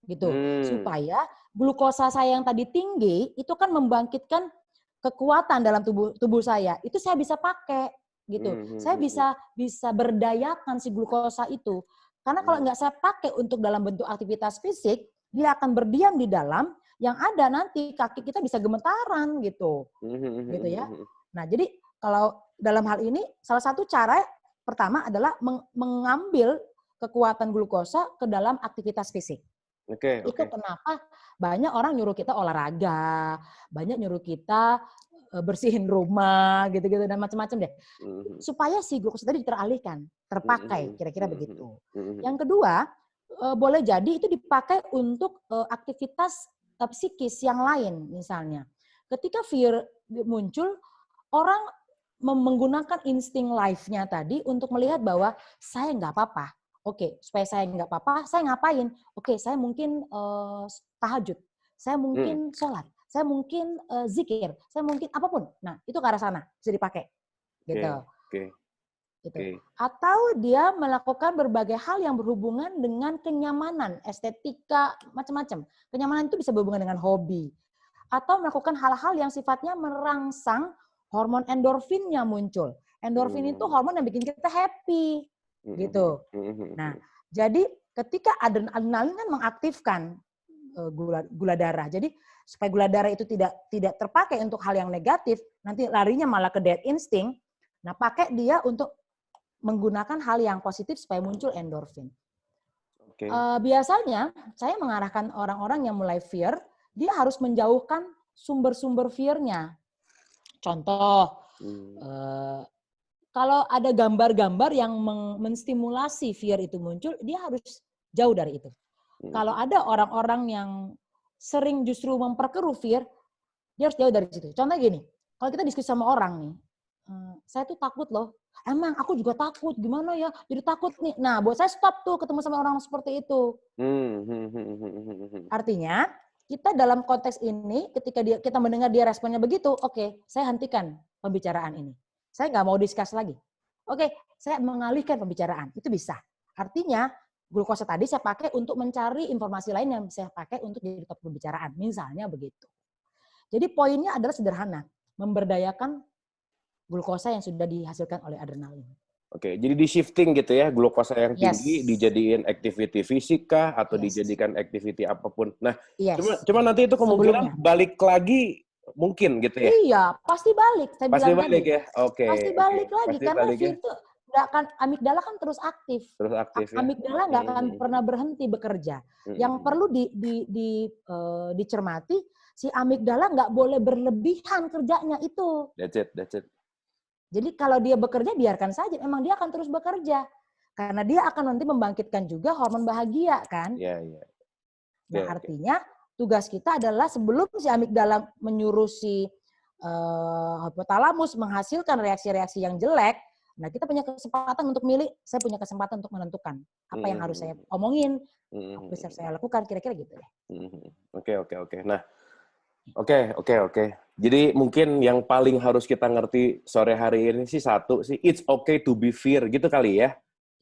gitu. Supaya glukosa saya yang tadi tinggi itu kan membangkitkan kekuatan dalam tubuh saya. Itu saya bisa pakai gitu. Saya bisa berdayakan si glukosa itu. Karena kalau nggak saya pakai untuk dalam bentuk aktivitas fisik, dia akan berdiam di dalam, yang ada nanti kaki kita bisa gemetaran gitu. Gitu ya. Nah, jadi kalau dalam hal ini salah satu cara pertama adalah mengambil kekuatan glukosa ke dalam aktivitas fisik. Itu kenapa banyak orang nyuruh kita olahraga, banyak nyuruh kita bersihin rumah gitu-gitu dan macam-macam deh. Supaya si glukosa tadi teralihkan, terpakai, kira-kira begitu. Yang kedua, boleh jadi itu dipakai untuk aktivitas psikis yang lain misalnya. Ketika fear muncul, orang menggunakan insting life-nya tadi untuk melihat bahwa saya nggak apa-apa. Oke, supaya saya nggak apa-apa, saya ngapain? Oke, saya mungkin tahajud, saya mungkin sholat, saya mungkin zikir, saya mungkin apapun. Nah, itu ke arah sana, bisa dipakai. Gitu. Gitu. Atau dia melakukan berbagai hal yang berhubungan dengan kenyamanan, estetika, macam-macam. Kenyamanan itu bisa berhubungan dengan hobi. Atau melakukan hal-hal yang sifatnya merangsang hormon endorfinnya muncul. Endorfin itu hormon yang bikin kita happy. Gitu. Nah, jadi ketika adrenalin kan mengaktifkan gula darah. Jadi supaya gula darah itu tidak terpakai untuk hal yang negatif, nanti larinya malah ke dead instinct. Nah, pakai dia untuk menggunakan hal yang positif supaya muncul endorfin. Biasanya saya mengarahkan orang-orang yang mulai fear, dia harus menjauhkan sumber-sumber fear-nya. Contoh, kalau ada gambar-gambar yang menstimulasi fear itu muncul, dia harus jauh dari itu. Kalau ada orang-orang yang sering justru memperkeruh fear, dia harus jauh dari situ. Contohnya gini, kalau kita diskusi sama orang nih, saya tuh takut loh. Emang aku juga takut, gimana ya? Jadi takut nih. Nah, buat saya stop tuh ketemu sama orang seperti itu. Artinya, kita dalam konteks ini, ketika kita mendengar dia responnya begitu, oke, saya hentikan pembicaraan ini. Saya nggak mau discuss lagi. Oke, saya mengalihkan pembicaraan. Itu bisa. Artinya, glukosa tadi saya pakai untuk mencari informasi lain yang saya pakai untuk jadi topik pembicaraan. Misalnya begitu. Jadi poinnya adalah sederhana. Memberdayakan glukosa yang sudah dihasilkan oleh adrenalin. Oke, jadi di shifting gitu ya, glukosa yang tinggi dijadiin activity fisik kah atau dijadikan activity apapun. Nah, cuma nanti itu kemungkinan balik lagi mungkin gitu ya. Iya, pasti balik. Saya pasti bilang balik tadi. Ya. Oke. Pasti balik lagi pasti karena balik fear itu nggak akan, amigdala kan terus aktif. Terus aktif ya. Amigdala nggak akan pernah berhenti bekerja. Yang perlu dicermati, si amigdala nggak boleh berlebihan kerjanya itu. That's it. Jadi kalau dia bekerja, biarkan saja. Memang dia akan terus bekerja. Karena dia akan nanti membangkitkan juga hormon bahagia, kan? Iya. Nah, artinya tugas kita adalah sebelum si amigdala menyuruh si hipotalamus menghasilkan reaksi-reaksi yang jelek, nah kita punya kesempatan untuk milih, saya punya kesempatan untuk menentukan apa yang harus saya omongin, apa bisa saya lakukan, kira-kira gitu ya. Oke. Nah, Oke. Jadi mungkin yang paling harus kita ngerti sore hari ini sih satu sih, it's okay to be fear gitu kali ya.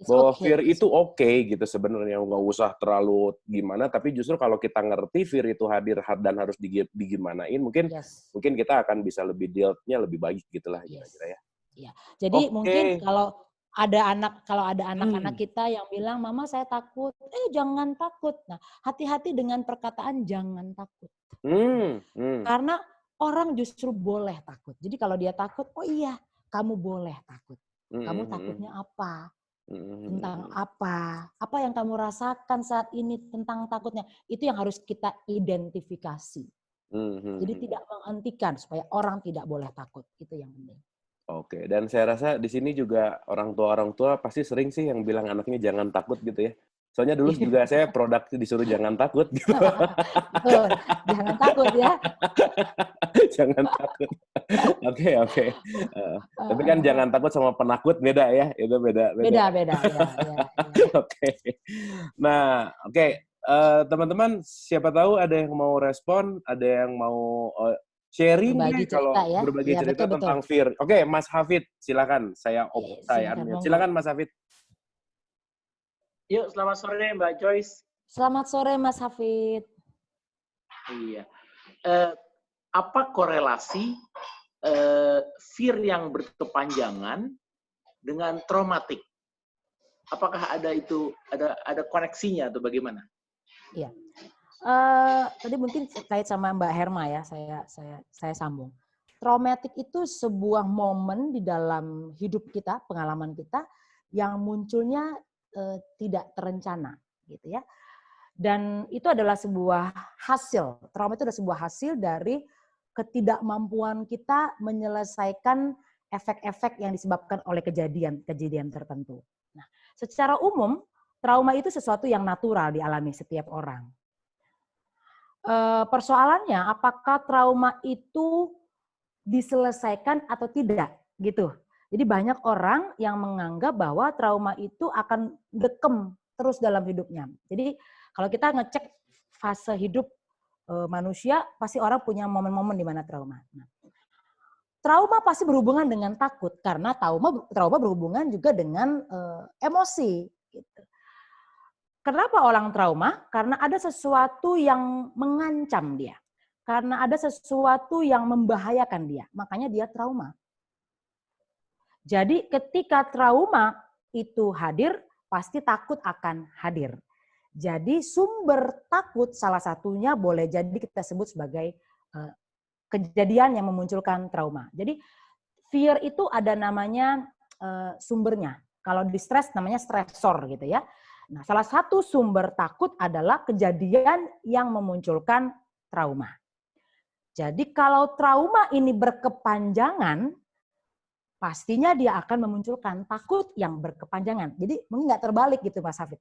Bahwa fear itu oke gitu sebenarnya, nggak usah terlalu gimana, tapi justru kalau kita ngerti fear itu hadir dan harus digimanain, mungkin kita akan bisa lebih deal-nya lebih baik gitulah kira-kira ya. Iya. Jadi mungkin kalau ada anak-anak kita yang bilang, "Mama saya takut." Jangan takut. Nah, hati-hati dengan perkataan jangan takut. Karena orang justru boleh takut. Jadi kalau dia takut, oh iya, kamu boleh takut. Kamu takutnya apa? Tentang apa? Apa yang kamu rasakan saat ini tentang takutnya? Itu yang harus kita identifikasi. Jadi tidak menghentikan supaya orang tidak boleh takut. Itu yang penting. Oke, dan saya rasa di sini juga orang tua pasti sering sih yang bilang anaknya jangan takut gitu ya. Soalnya dulu juga saya produk disuruh jangan takut gitu. Betul, jangan takut ya. Jangan takut. Oke. Tapi kan jangan takut sama penakut beda ya, itu beda. Beda. Oke. Nah, teman-teman, siapa tahu ada yang mau respon, ada yang mau sharing kalau berbagi cerita tentang fear. Oke, Mas Hafid, silakan. Silakan Mas Hafid. Yuk, selamat sore Mbak Joyce. Selamat sore Mas Hafid. Iya. Apa korelasi fear yang berkepanjangan dengan traumatik? Apakah ada koneksinya atau bagaimana? Iya. Tadi mungkin terkait sama Mbak Herma ya, saya sambung. Traumatik itu sebuah momen di dalam hidup kita, pengalaman kita yang munculnya tidak terencana, gitu ya. Dan itu adalah sebuah hasil. Trauma itu adalah sebuah hasil dari ketidakmampuan kita menyelesaikan efek-efek yang disebabkan oleh kejadian tertentu. Nah, secara umum trauma itu sesuatu yang natural dialami setiap orang. Persoalannya apakah trauma itu diselesaikan atau tidak, gitu. Jadi banyak orang yang menganggap bahwa trauma itu akan dekem terus dalam hidupnya. Jadi kalau kita ngecek fase hidup manusia, pasti orang punya momen-momen di mana trauma. Nah, trauma pasti berhubungan dengan takut, karena trauma berhubungan juga dengan emosi. Gitu. Kenapa orang trauma? Karena ada sesuatu yang mengancam dia. Karena ada sesuatu yang membahayakan dia. Makanya dia trauma. Jadi ketika trauma itu hadir, pasti takut akan hadir. Jadi sumber takut salah satunya boleh jadi kita sebut sebagai kejadian yang memunculkan trauma. Jadi fear itu ada namanya sumbernya. Kalau di stres namanya stresor gitu ya. Nah, salah satu sumber takut adalah kejadian yang memunculkan trauma. Jadi kalau trauma ini berkepanjangan, pastinya dia akan memunculkan takut yang berkepanjangan. Jadi mungkin nggak terbalik gitu Mas Hafid.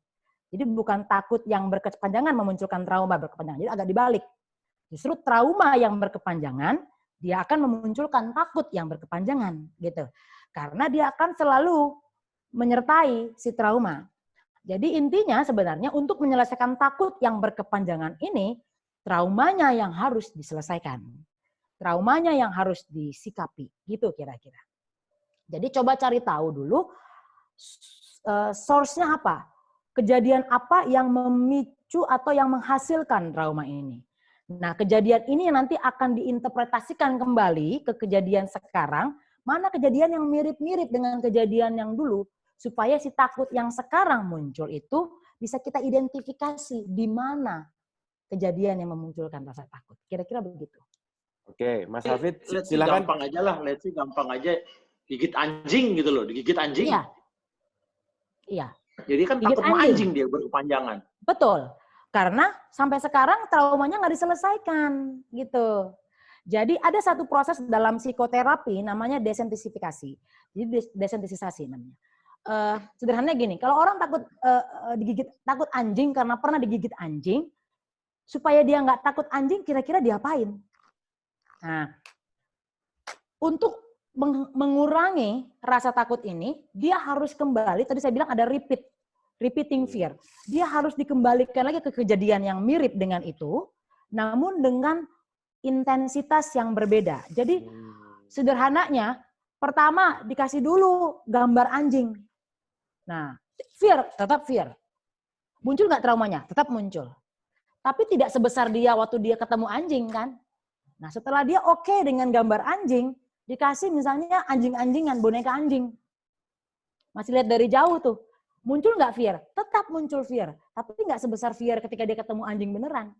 Jadi bukan takut yang berkepanjangan memunculkan trauma berkepanjangan. Jadi agak dibalik. Justru trauma yang berkepanjangan dia akan memunculkan takut yang berkepanjangan gitu. Karena dia akan selalu menyertai si trauma. Jadi intinya sebenarnya untuk menyelesaikan takut yang berkepanjangan ini, traumanya yang harus diselesaikan. Traumanya yang harus disikapi, gitu kira-kira. Jadi coba cari tahu dulu source-nya apa? Kejadian apa yang memicu atau yang menghasilkan trauma ini? Nah, kejadian ini nanti akan diinterpretasikan kembali ke kejadian sekarang, mana kejadian yang mirip-mirip dengan kejadian yang dulu, supaya si takut yang sekarang muncul itu bisa kita identifikasi di mana kejadian yang memunculkan rasa takut. Kira-kira begitu. Oke, Mas Hafid, Let's silakan. gampang aja lah, gampang aja gigit anjing gitu loh, digigit anjing. Iya. Iya. Jadi kan Gigit takut sama anjing dia berkepanjangan. Betul. Karena sampai sekarang traumanya nggak diselesaikan gitu. Jadi ada satu proses dalam psikoterapi namanya desensitifikasi. Jadi desensitisasi namanya. Sederhananya gini, kalau orang takut takut anjing karena pernah digigit anjing, supaya dia nggak takut anjing, kira-kira diapain? Nah, untuk mengurangi rasa takut ini, dia harus kembali, tadi saya bilang ada repeating fear. Dia harus dikembalikan lagi ke kejadian yang mirip dengan itu, namun dengan intensitas yang berbeda. Jadi sederhananya, pertama dikasih dulu gambar anjing. Nah, fear, tetap fear. Muncul nggak traumanya? Tetap muncul. Tapi tidak sebesar dia waktu dia ketemu anjing kan. Nah, setelah dia oke dengan gambar anjing, dikasih misalnya anjing-anjingan, boneka anjing. Masih lihat dari jauh tuh. Muncul nggak fear? Tetap muncul fear. Tapi nggak sebesar fear ketika dia ketemu anjing beneran.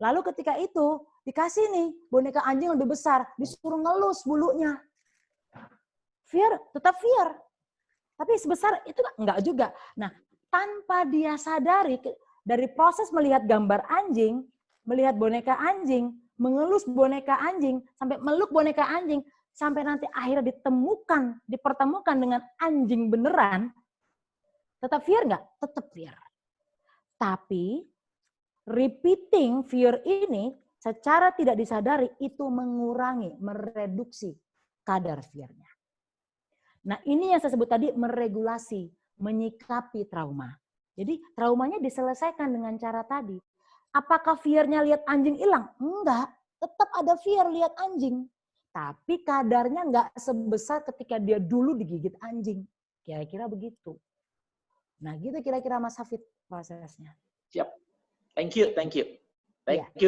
Lalu ketika itu, dikasih nih boneka anjing lebih besar, disuruh ngelus bulunya. Fear, tetap fear. Tapi sebesar itu enggak juga. Nah, tanpa dia sadari, dari proses melihat gambar anjing, melihat boneka anjing, mengelus boneka anjing, sampai meluk boneka anjing, sampai nanti akhirnya dipertemukan dengan anjing beneran, tetap fear nggak? Tetap fear. Tapi repeating fear ini secara tidak disadari itu mengurangi, mereduksi kadar fear-nya. Nah, ini yang saya sebut tadi meregulasi, menyikapi trauma. Jadi traumanya diselesaikan dengan cara tadi. Apakah fear-nya lihat anjing hilang? Enggak, tetap ada fear lihat anjing. Tapi kadarnya enggak sebesar ketika dia dulu digigit anjing. Kira-kira begitu. Nah, gitu kira-kira Mas Hafid prosesnya. Siap. Thank you. Thank you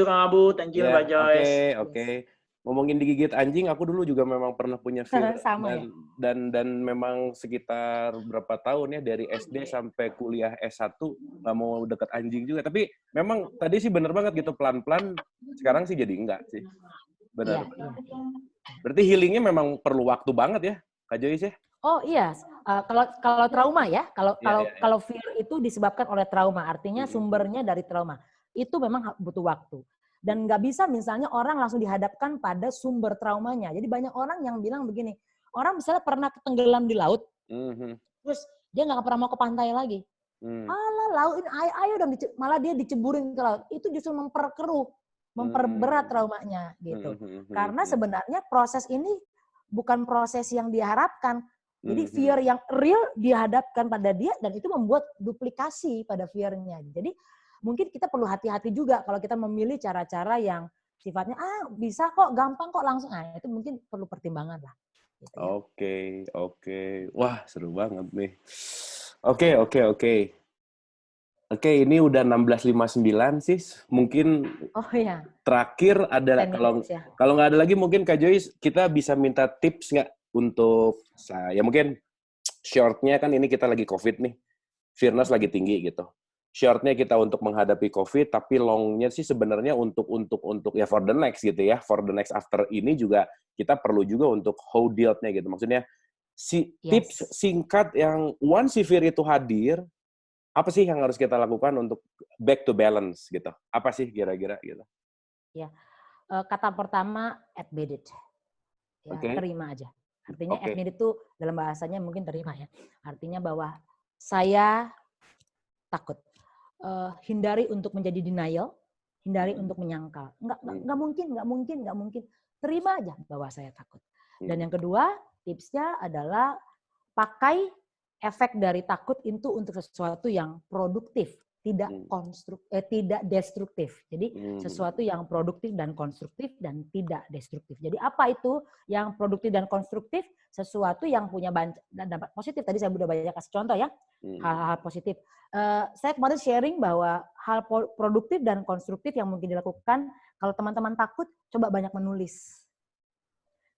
Kang Abu, thank you Mbak Joyce. Oke. Ngomongin digigit anjing, aku dulu juga memang pernah punya fear. Sama, dan memang sekitar berapa tahun ya, dari SD sampai kuliah S1 nggak mau deket anjing juga. Tapi memang tadi sih bener banget gitu, pelan-pelan. Sekarang sih jadi enggak sih. Benar. Iya. Berarti healingnya memang perlu waktu banget ya, Kak Joyce ya? Oh iya, kalau trauma ya, kalau fear itu disebabkan oleh trauma, artinya sumbernya dari trauma. Itu memang butuh waktu. Dan nggak bisa misalnya orang langsung dihadapkan pada sumber traumanya. Jadi banyak orang yang bilang begini, orang misalnya pernah tenggelam di laut, terus dia nggak pernah mau ke pantai lagi. Alah, laut ini ayo dong, malah dia diceburin ke laut. Itu justru memperberat traumanya gitu. Karena sebenarnya proses ini bukan proses yang diharapkan. Jadi fear yang real dihadapkan pada dia dan itu membuat duplikasi pada fear-nya. Jadi mungkin kita perlu hati-hati juga kalau kita memilih cara-cara yang sifatnya bisa kok, gampang kok, langsung. Itu mungkin perlu pertimbangan lah. Gitu ya. Oke. Wah, seru banget nih. Oke, ini udah 16.59 sih. Mungkin terakhir ada, kalau nggak ada lagi mungkin Kak Joyce, kita bisa minta tips nggak untuk saya? Mungkin short-nya kan ini kita lagi COVID nih. Fearness lagi tinggi gitu. Short-nya kita untuk menghadapi COVID, tapi long-nya sih sebenarnya untuk ya for the next gitu ya. For the next after ini juga kita perlu juga untuk how deal-nya gitu. Maksudnya tips singkat yang once si fear itu hadir, apa sih yang harus kita lakukan untuk back to balance gitu? Apa sih kira-kira gitu? Ya, kata pertama admit it. Ya, terima aja. Artinya admit itu dalam bahasanya mungkin terima ya. Artinya bahwa saya takut. Hindari untuk menjadi denial, hindari untuk menyangkal. Nggak mungkin. terima aja bahwa saya takut. Dan Hmm. yang kedua, tipsnya adalah pakai efek dari takut itu untuk sesuatu yang produktif, tidak tidak destruktif. Jadi sesuatu yang produktif dan konstruktif dan tidak destruktif. Jadi apa itu yang produktif dan konstruktif? Sesuatu yang punya dampak positif. Tadi saya sudah banyak kasih contoh ya, hal-hal positif. Saya kemarin sharing bahwa hal produktif dan konstruktif yang mungkin dilakukan kalau teman-teman takut, coba banyak menulis.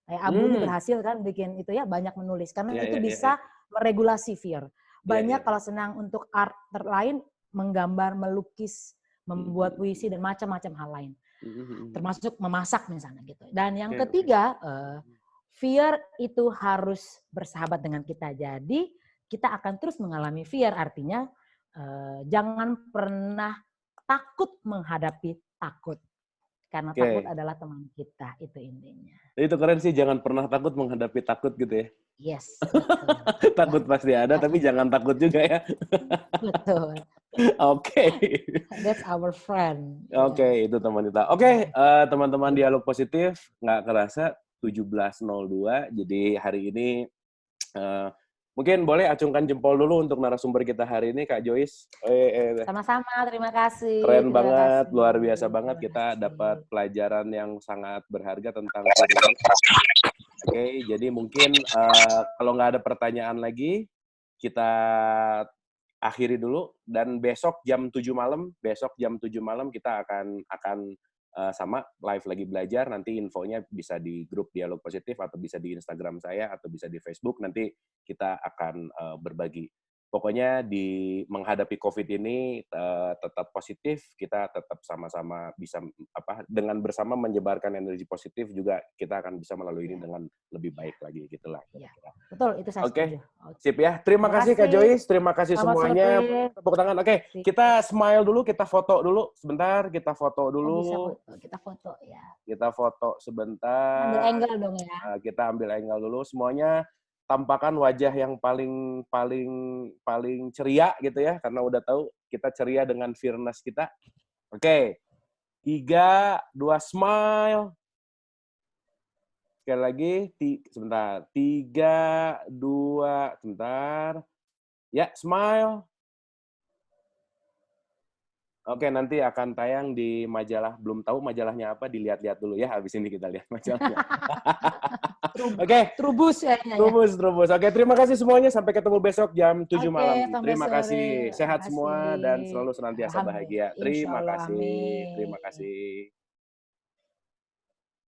Kayak Abu ini berhasil kan bikin itu ya, banyak menulis. Karena itu bisa meregulasi fear. Banyak kalau senang untuk art lain, menggambar, melukis, membuat puisi, dan macam-macam hal lain. Termasuk memasak misalnya gitu. Dan yang ketiga, fear itu harus bersahabat dengan kita. Jadi kita akan terus mengalami fear. Artinya jangan pernah takut menghadapi takut. Karena takut adalah teman kita, itu intinya. Itu keren sih, jangan pernah takut menghadapi takut gitu ya. Yes, betul. Takut pasti ada, tapi jangan takut juga ya. Betul. Oke. That's our friend. Oke, itu teman kita. Oke, teman-teman Dialog Positif, nggak kerasa 17.02, jadi hari ini mungkin boleh acungkan jempol dulu untuk narasumber kita hari ini, Kak Joyce. Sama-sama, terima kasih. Keren banget, luar biasa banget. Kita dapat pelajaran yang sangat berharga tentang ini. Oke, jadi mungkin kalau nggak ada pertanyaan lagi, kita akhiri dulu. Dan besok jam 7 malam kita akan sama live lagi belajar. Nanti infonya bisa di grup Dialog Positif atau bisa di Instagram saya atau bisa di Facebook. Nanti kita akan berbagi. Pokoknya di menghadapi COVID ini tetap positif, kita tetap sama-sama bisa dengan bersama menyebarkan energi positif juga kita akan bisa melalui ini dengan lebih baik lagi gitulah. Ya, betul, itu saya setuju. Sip ya. Terima kasih Kak Joyce, terima kasih semuanya. Tepuk tangan. Oke, kita smile dulu, kita foto dulu sebentar, kita foto dulu. Bisa foto, kita foto ya. Kita foto sebentar. Ambil angle dong ya. Kita ambil angle dulu semuanya. Tampakkan wajah yang paling ceria gitu ya, karena udah tahu kita ceria dengan fearness kita. Oke. 3, 2, smile. Sekali lagi, sebentar. 3, 2, sebentar. Ya, smile. Oke, nanti akan tayang di majalah, belum tahu majalahnya apa, dilihat-lihat dulu ya, habis ini kita lihat majalahnya. Oke. Trubus ya. Trubus. Oke, terima kasih semuanya, sampai ketemu besok jam 7 malam. Terima kasih, sehat semua dan selalu senantiasa bahagia. Terima kasih.